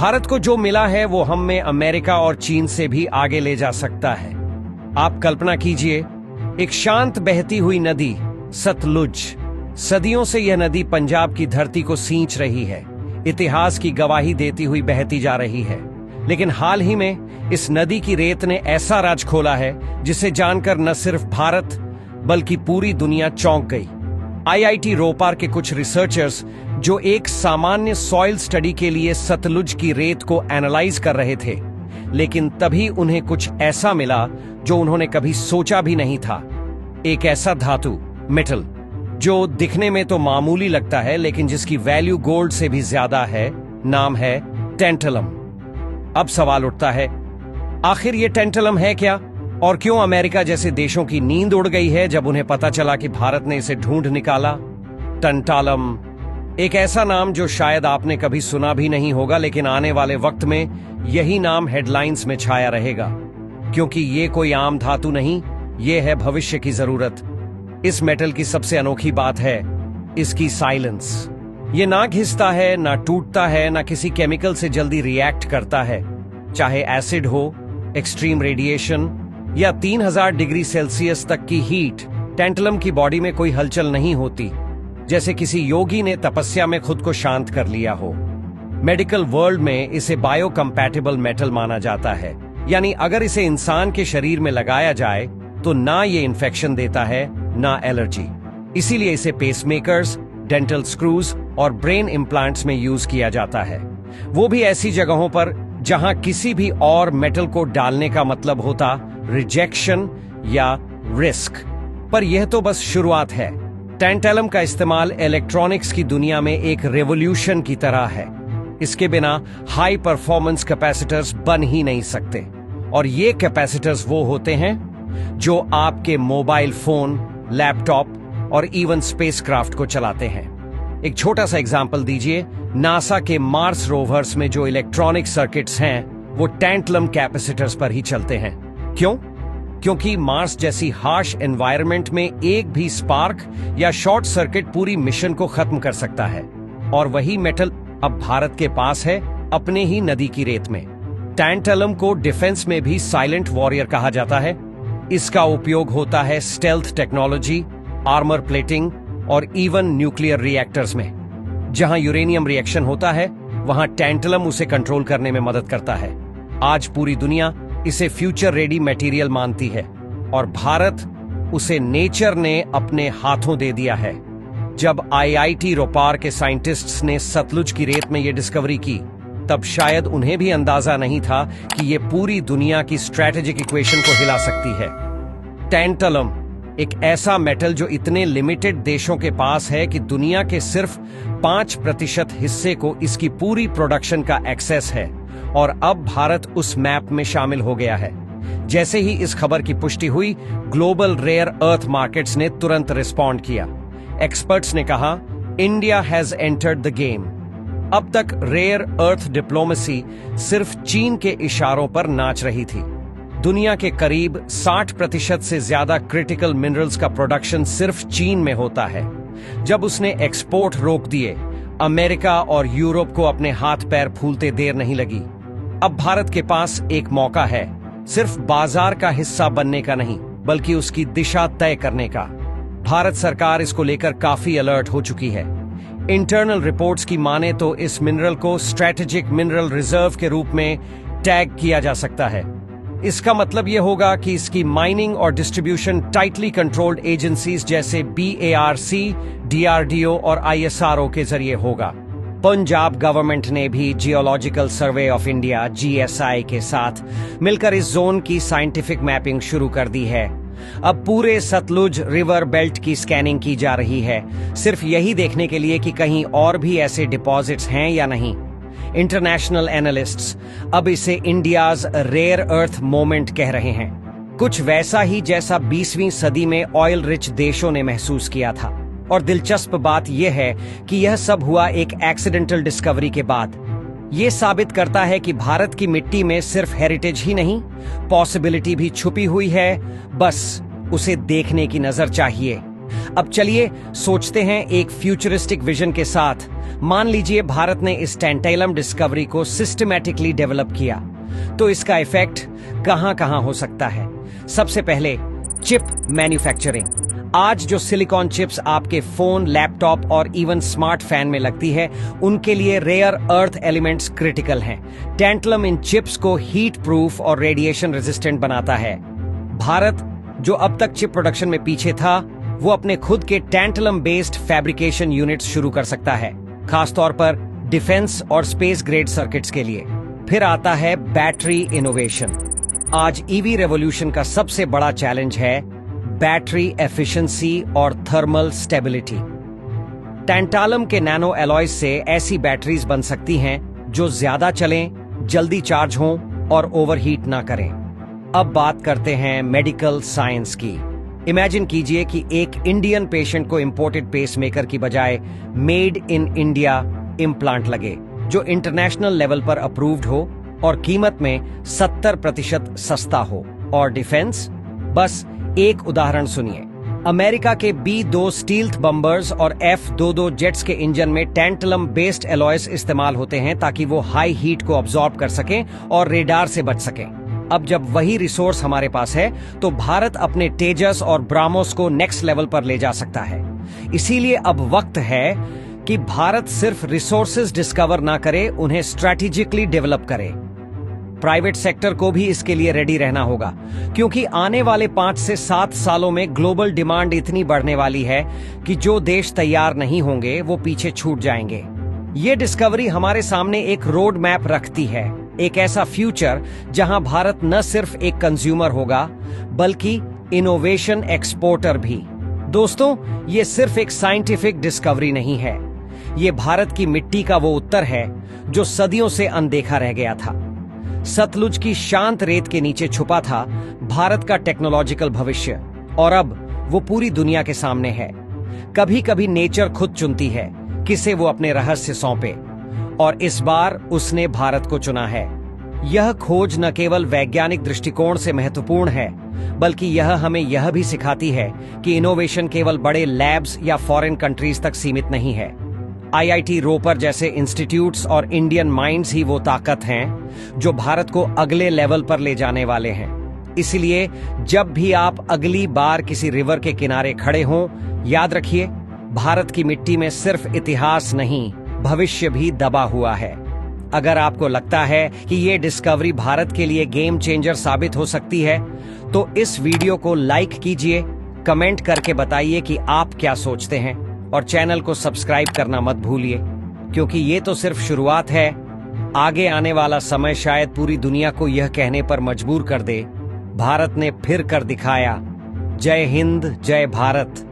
भारत को जो मिला है वो हम में अमेरिका और चीन से भी आगे ले जा सकता है। आप कल्पना कीजिए, एक शांत बहती हुई नदी सतलुज। सदियों से यह नदी पंजाब की धरती को सींच रही है, इतिहास की गवाही देती हुई बहती जा रही है। लेकिन हाल ही में इस नदी की रेत ने ऐसा राज खोला है जिसे जानकर न सिर्फ भारत बल्कि पूरी दुनिया चौंक गई। आईआईटी रोपार के कुछ रिसर्चर्स जो एक सामान्य सॉइल स्टडी के लिए सतलुज की रेत को एनालाइज कर रहे थे, लेकिन तभी उन्हें कुछ ऐसा मिला जो उन्होंने कभी सोचा भी नहीं था। एक ऐसा धातु, मेटल, जो दिखने में तो मामूली लगता है लेकिन जिसकी वैल्यू गोल्ड से भी ज्यादा है। नाम है टेंटलम। अब सवाल उठता है, आखिर ये टेंटलम है क्या, और क्यों अमेरिका जैसे देशों की नींद उड़ गई है जब उन्हें पता चला कि भारत ने इसे ढूंढ निकाला। टंटालम, एक ऐसा नाम जो शायद आपने कभी सुना भी नहीं होगा, लेकिन आने वाले वक्त में यही नाम हेडलाइंस में छाया रहेगा, क्योंकि ये कोई आम धातु नहीं, ये है भविष्य की जरूरत। इस मेटल की सबसे अनोखी बात है इसकी साइलेंस। ये ना घिसता है, ना टूटता है, ना किसी केमिकल से जल्दी रिएक्ट करता है। चाहे एसिड हो, एक्सट्रीम रेडिएशन या 3000 डिग्री सेल्सियस तक की हीट, टेंटलम की बॉडी में कोई हलचल नहीं होती, जैसे किसी योगी ने तपस्या में खुद को शांत कर लिया हो। मेडिकल वर्ल्ड में इसे बायोकम्पैटिबल मेटल माना जाता है, यानी अगर इसे इंसान के शरीर में लगाया जाए तो ना ये इन्फेक्शन देता है ना एलर्जी। इसीलिए इसे पेसमेकर्स, डेंटल स्क्रूज और ब्रेन इम्प्लांट्स में यूज किया जाता है, वो भी ऐसी जगहों पर जहां किसी भी और मेटल को डालने का मतलब होता रिजेक्शन या रिस्क। पर यह तो बस शुरुआत है। टेंटलम का इस्तेमाल इलेक्ट्रॉनिक्स की दुनिया में एक रेवोल्यूशन की तरह है। इसके बिना हाई परफॉर्मेंस कैपेसिटर्स बन ही नहीं सकते, और ये कैपेसिटर्स वो होते हैं जो आपके मोबाइल फोन, लैपटॉप और इवन स्पेसक्राफ्ट को चलाते हैं। एक छोटा सा एग्जांपल दीजिए, नासा के मार्स रोवर्स में जो इलेक्ट्रॉनिक सर्किट्स हैं वो टेंटलम कैपेसिटर्स पर ही चलते हैं। क्यों? क्योंकि मार्स जैसी हार्श एनवायरनमेंट में एक भी स्पार्क या शॉर्ट सर्किट पूरी मिशन को खत्म कर सकता है, और वही मेटल अब भारत के पास है अपने ही नदी की रेत में। टेंटलम को डिफेंस में भी साइलेंट वॉरियर कहा जाता है। इसका उपयोग होता है स्टेल्थ टेक्नोलॉजी, आर्मर प्लेटिंग और इवन न्यूक्लियर रिएक्टर्स में। जहां यूरेनियम रिएक्शन होता है वहां टेंटलम उसे कंट्रोल करने में मदद करता है। आज पूरी दुनिया इसे फ्यूचर रेडी मटेरियल मानती है, और भारत उसे नेचर ने अपने हाथों दे दिया है। जब आईआईटी रोपार के साइंटिस्ट्स ने सतलुज की रेत में यह डिस्कवरी की, तब शायद उन्हें भी अंदाजा नहीं था कि यह पूरी दुनिया की स्ट्रेटेजिक इक्वेशन को हिला सकती है। टेंटलम एक ऐसा मेटल जो इतने लिमिटेड देशों के पास है कि दुनिया के सिर्फ 5% हिस्से को इसकी पूरी प्रोडक्शन का एक्सेस है, और अब भारत उस मैप में शामिल हो गया है। जैसे ही इस खबर की पुष्टि हुई, ग्लोबल रेयर अर्थ मार्केट्स ने तुरंत रिस्पॉन्ड किया। एक्सपर्ट्स ने कहा, India has entered the game. अब तक रेयर अर्थ डिप्लोमेसी सिर्फ चीन के इशारों पर नाच रही थी। दुनिया के करीब 60% से ज्यादा क्रिटिकल मिनरल्स का प्रोडक्शन सिर्फ चीन में होता है। जब उसने एक्सपोर्ट रोक दिए, अमेरिका और यूरोप को अपने हाथ पैर फूलते देर नहीं लगी। अब भारत के पास एक मौका है, सिर्फ बाजार का हिस्सा बनने का नहीं, बल्कि उसकी दिशा तय करने का। भारत सरकार इसको लेकर काफी अलर्ट हो चुकी है। इंटरनल रिपोर्ट्स की माने तो इस मिनरल को स्ट्रेटेजिक मिनरल रिजर्व के रूप में टैग किया जा सकता है। इसका मतलब यह होगा कि इसकी माइनिंग और डिस्ट्रीब्यूशन टाइटली कंट्रोल्ड एजेंसीज जैसे BARC, DRDO और ISRO के जरिए होगा। पंजाब गवर्नमेंट ने भी geological survey of India GSI के साथ मिलकर इस जोन की साइंटिफिक मैपिंग शुरू कर दी है। अब पूरे सतलुज रिवर बेल्ट की स्कैनिंग की जा रही है, सिर्फ यही देखने के लिए कि कहीं और भी ऐसे डिपॉजिट्स हैं या नहीं। इंटरनेशनल एनालिस्ट्स अब इसे इंडियाज रेयर अर्थ मोमेंट कह रहे हैं, कुछ वैसा ही जैसा 20वीं सदी में ऑयल रिच देशों ने महसूस किया था। और दिलचस्प बात यह है कि यह सब हुआ एक एक्सीडेंटल डिस्कवरी के बाद। यह साबित करता है कि भारत की मिट्टी में सिर्फ हेरिटेज ही नहीं, पॉसिबिलिटी भी छुपी हुई है, बस उसे देखने की नजर चाहिए। अब चलिए सोचते हैं एक फ्यूचरिस्टिक विजन के साथ, मान लीजिए भारत ने इस टैंटैलम डिस्कवरी को सिस्टमैटिकली डेवलप किया, तो इसका इफेक्ट कहां कहां हो सकता है। सबसे पहले चिप मैन्युफैक्चरिंग। आज जो सिलिकॉन चिप्स आपके फोन, लैपटॉप और इवन स्मार्ट फैन में लगती है, उनके लिए रेयर अर्थ एलिमेंट्स क्रिटिकल हैं। टैंटलम इन चिप्स को हीट प्रूफ और रेडिएशन रेजिस्टेंट बनाता है। भारत, जो अब तक चिप प्रोडक्शन में पीछे था, वो अपने खुद के टैंटलम बेस्ड फैब्रिकेशन यूनिट्स शुरू कर सकता है, खासतौर पर डिफेंस और स्पेस ग्रेड सर्किट्स के लिए। फिर आता है बैटरी इनोवेशन। आज ईवी रेवोल्यूशन का सबसे बड़ा चैलेंज है बैटरी एफिशिएंसी और थर्मल स्टेबिलिटी। टैंटालम के नैनो एलॉयज से ऐसी बैटरीज बन सकती हैं जो ज्यादा चलें, जल्दी चार्ज हों और ओवरहीट ना करें। अब बात करते हैं मेडिकल साइंस की। इमेजिन कीजिए कि एक इंडियन पेशेंट को इंपोर्टेड पेसमेकर की बजाय मेड इन इंडिया इम्प्लांट लगे, जो इंटरनेशनल लेवल पर अप्रूव्ड हो और कीमत में 70% सस्ता हो। और डिफेंस, बस एक उदाहरण सुनिए। अमेरिका के B-2 स्टील्थ बम्बर्स और F-22 जेट्स के इंजन में टैंटलम बेस्ड एलॉयज इस्तेमाल होते हैं ताकि वो हाई हीट को अब्सॉर्ब कर सकें और रेडार से बच सकें। अब जब वही रिसोर्स हमारे पास है, तो भारत अपने तेजस और ब्राह्मोस को नेक्स्ट लेवल पर ले जा सकता है। इसीलिए अब वक्त है कि भारत सिर्फ रिसोर्सेज डिस्कवर ना करे, उन्हें स्ट्रैटेजिकली डेवलप करे। प्राइवेट सेक्टर को भी इसके लिए रेडी रहना होगा, क्योंकि आने वाले 5 से 7 सालों में ग्लोबल डिमांड इतनी बढ़ने वाली है कि जो देश तैयार नहीं होंगे वो पीछे छूट जाएंगे। ये डिस्कवरी हमारे सामने एक रोड मैप रखती है, एक ऐसा फ्यूचर जहां भारत न सिर्फ एक कंज्यूमर होगा, बल्कि इनोवेशन एक्सपोर्टर भी। दोस्तों, ये सिर्फ एक साइंटिफिक डिस्कवरी नहीं है, ये भारत की मिट्टी का वो उत्तर है जो सदियों से अनदेखा रह गया था। सतलुज की शांत रेत के नीचे छुपा था भारत का टेक्नोलॉजिकल भविष्य, और अब वो पूरी दुनिया के सामने है। कभी कभी नेचर खुद चुनती है किसे वो अपने रहस्य सौंपे, और इस बार उसने भारत को चुना है। यह खोज न केवल वैज्ञानिक दृष्टिकोण से महत्वपूर्ण है, बल्कि यह हमें यह भी सिखाती है कि इनोवेशन केवल बड़े लैब्स या फॉरेन कंट्रीज तक सीमित नहीं है। IIT रोपर जैसे इंस्टीट्यूट्स और इंडियन माइंड्स ही वो ताकत हैं जो भारत को अगले लेवल पर ले जाने वाले हैं। इसलिए जब भी आप अगली बार किसी रिवर के किनारे खड़े हों, याद रखिए, भारत की मिट्टी में सिर्फ इतिहास नहीं, भविष्य भी दबा हुआ है। अगर आपको लगता है कि ये डिस्कवरी भारत के लिए गेम चेंजर साबित हो सकती है, तो इस वीडियो को लाइक कीजिए, कमेंट करके बताइए कि आप क्या सोचते हैं, और चैनल को सब्सक्राइब करना मत भूलिए, क्योंकि ये तो सिर्फ शुरुआत है। आगे आने वाला समय शायद पूरी दुनिया को यह कहने पर मजबूर कर दे, भारत ने फिर कर दिखाया। जय हिंद, जय भारत।